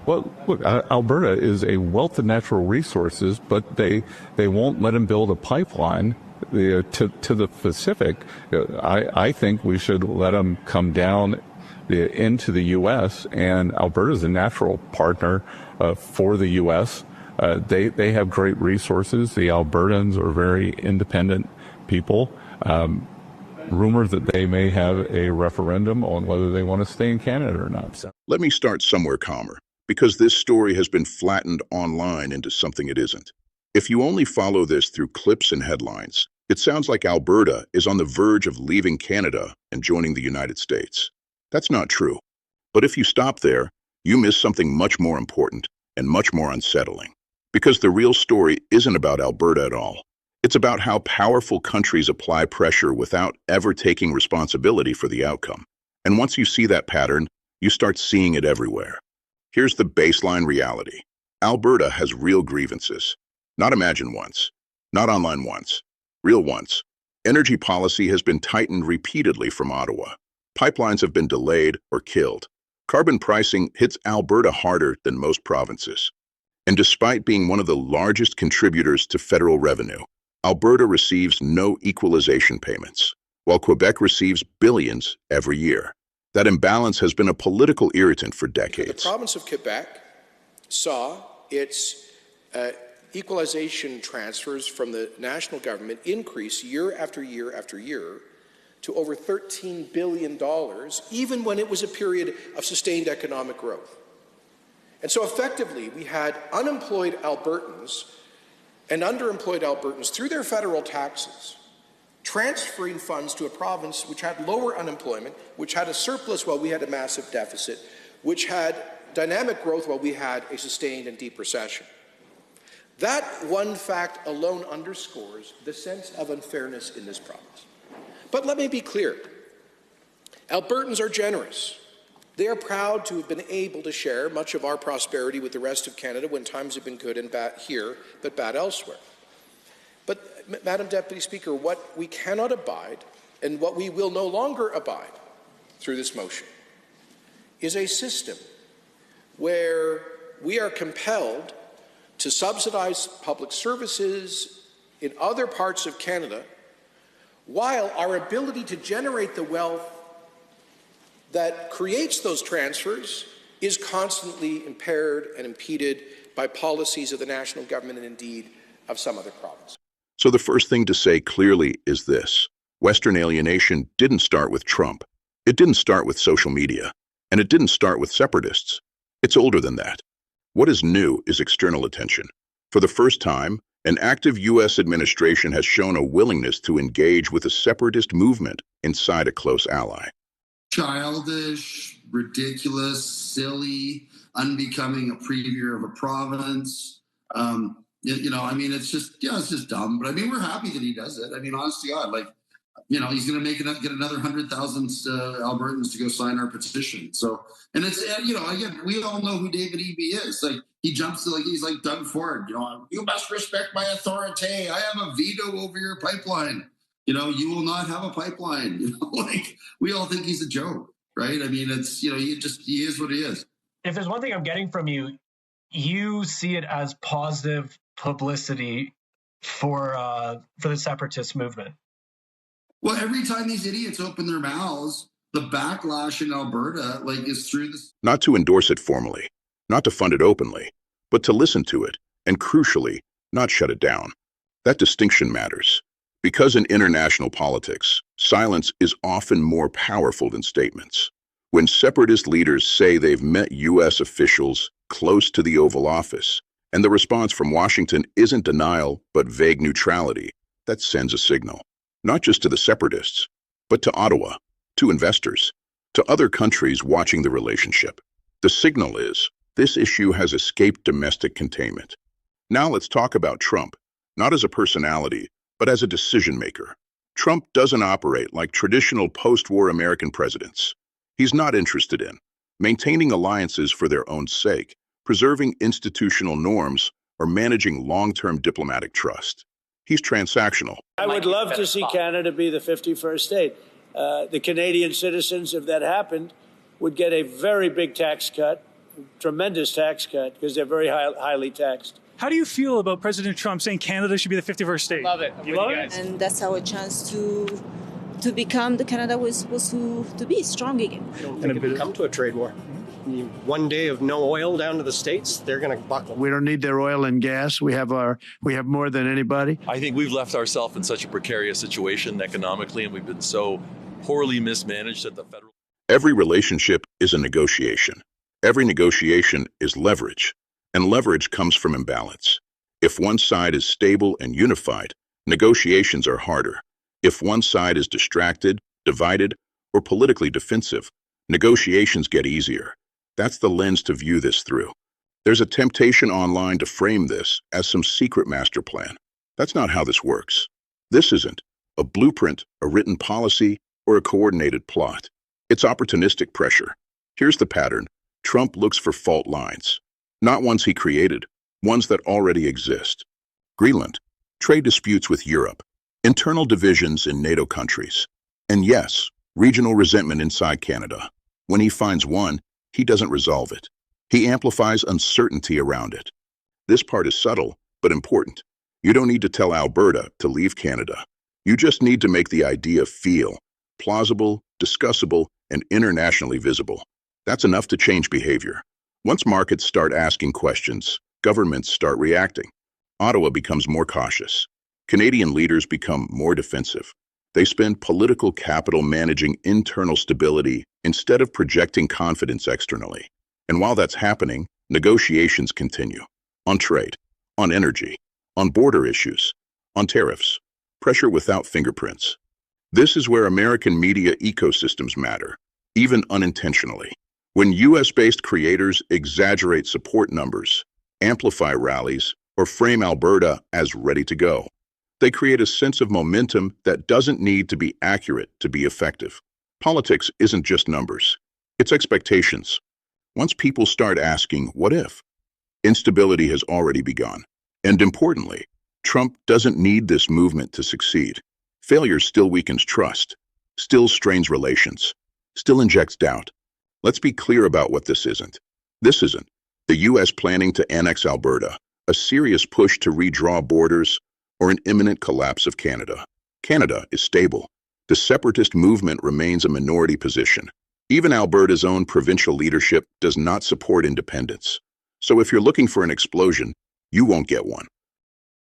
Well, look, Alberta is a wealth of natural resources, but they won't let them build a pipeline to the Pacific. I think we should let them come down into the U.S., and Alberta is a natural partner for the U.S. They have great resources. The Albertans are very independent people. Rumors that they may have a referendum on whether they want to stay in Canada or not. Let me start somewhere calmer, because this story has been flattened online into something it isn't. If you only follow this through clips and headlines, it sounds like Alberta is on the verge of leaving Canada and joining the United States. That's not true. But if you stop there, you miss something much more important and much more unsettling. Because the real story isn't about Alberta at all. It's about how powerful countries apply pressure without ever taking responsibility for the outcome. And once you see that pattern, you start seeing it everywhere. Here's the baseline reality. Alberta has real grievances. Not imagined ones. Not online ones. Real ones. Energy policy has been tightened repeatedly from Ottawa. Pipelines have been delayed or killed. Carbon pricing hits Alberta harder than most provinces. And despite being one of the largest contributors to federal revenue, Alberta receives no equalization payments, while Quebec receives billions every year. That imbalance has been a political irritant for decades. The province of Quebec saw its equalization transfers from the national government increase year after year after year to over $13 billion, even when it was a period of sustained economic growth. And so effectively, we had unemployed Albertans and underemployed Albertans through their federal taxes transferring funds to a province which had lower unemployment, which had a surplus while we had a massive deficit, which had dynamic growth while we had a sustained and deep recession. That one fact alone underscores the sense of unfairness in this province. But let me be clear. Albertans are generous. They are proud to have been able to share much of our prosperity with the rest of Canada when times have been good and bad here, but bad elsewhere. But, Madam Deputy Speaker, what we cannot abide, and what we will no longer abide through this motion, is a system where we are compelled to subsidize public services in other parts of Canada, while our ability to generate the wealth that creates those transfers is constantly impaired and impeded by policies of the national government and indeed of some other province. So the first thing to say clearly is this. Western alienation didn't start with Trump. It didn't start with social media. And it didn't start with separatists. It's older than that. What is new is external attention. For the first time, an active U.S. administration has shown a willingness to engage with a separatist movement inside a close ally. Childish, ridiculous, silly, unbecoming a premier of a province. It's just dumb. But I mean, we're happy that he does it. I mean, honest to God, he's going to get another 100,000 Albertans to go sign our petition. So, and it's, again, we all know who David Eby is. Like, he jumps to, he's like Doug Ford, you must respect my authority. I have a veto over your pipeline. You will not have a pipeline. We all think he's a joke, right? I mean, it's, he is what he is. If there's one thing I'm getting from you, you see it as positive publicity for the separatist movement. Well, every time these idiots open their mouths, the backlash in Alberta, is through this. Not to endorse it formally, not to fund it openly, but to listen to it, and crucially, not shut it down. That distinction matters. Because in international politics, silence is often more powerful than statements. When separatist leaders say they've met U.S. officials close to the Oval Office, and the response from Washington isn't denial but vague neutrality, that sends a signal. Not just to the separatists, but to Ottawa, to investors, to other countries watching the relationship. The signal is, this issue has escaped domestic containment. Now let's talk about Trump, not as a personality, but as a decision-maker. Trump doesn't operate like traditional post-war American presidents. He's not interested in maintaining alliances for their own sake, preserving institutional norms, or managing long-term diplomatic trust. He's transactional. I would love to see Canada be the 51st state. The Canadian citizens, if that happened, would get a very big tax cut, tremendous tax cut because they're very highly taxed. How do you feel about President Trump saying Canada should be the 51st state? Love it. You love it? And that's our chance to become the Canada we're supposed to be, strong again. I don't think it'll come to a trade war. One day of no oil down to the States, they're going to buckle. We don't need their oil and gas. We have more than anybody. I think we've left ourselves in such a precarious situation economically, and we've been so poorly mismanaged at the federal. Every relationship is a negotiation. Every negotiation is leverage, and leverage comes from imbalance. If one side is stable and unified, negotiations are harder. If one side is distracted, divided, or politically defensive, negotiations get easier. That's the lens to view this through. There's a temptation online to frame this as some secret master plan. That's not how this works. This isn't a blueprint, a written policy, or a coordinated plot. It's opportunistic pressure. Here's the pattern. Trump looks for fault lines, not ones he created, ones that already exist. Greenland, trade disputes with Europe, internal divisions in NATO countries, and yes, regional resentment inside Canada. When he finds one, he doesn't resolve it. He amplifies uncertainty around it. This part is subtle, but important. You don't need to tell Alberta to leave Canada. You just need to make the idea feel plausible, discussable, and internationally visible. That's enough to change behavior. Once markets start asking questions, governments start reacting. Ottawa becomes more cautious. Canadian leaders become more defensive. They spend political capital managing internal stability instead of projecting confidence externally. And while that's happening, negotiations continue. On trade, on energy, on border issues, on tariffs, pressure without fingerprints. This is where American media ecosystems matter, even unintentionally. When US-based creators exaggerate support numbers, amplify rallies, or frame Alberta as ready to go, they create a sense of momentum that doesn't need to be accurate to be effective. Politics isn't just numbers. It's expectations. Once people start asking, what if? Instability has already begun. And importantly, Trump doesn't need this movement to succeed. Failure still weakens trust, still strains relations, still injects doubt. Let's be clear about what this isn't. This isn't the US planning to annex Alberta, a serious push to redraw borders, or an imminent collapse of Canada. Canada is stable. The separatist movement remains a minority position. Even Alberta's own provincial leadership does not support independence. So if you're looking for an explosion, you won't get one.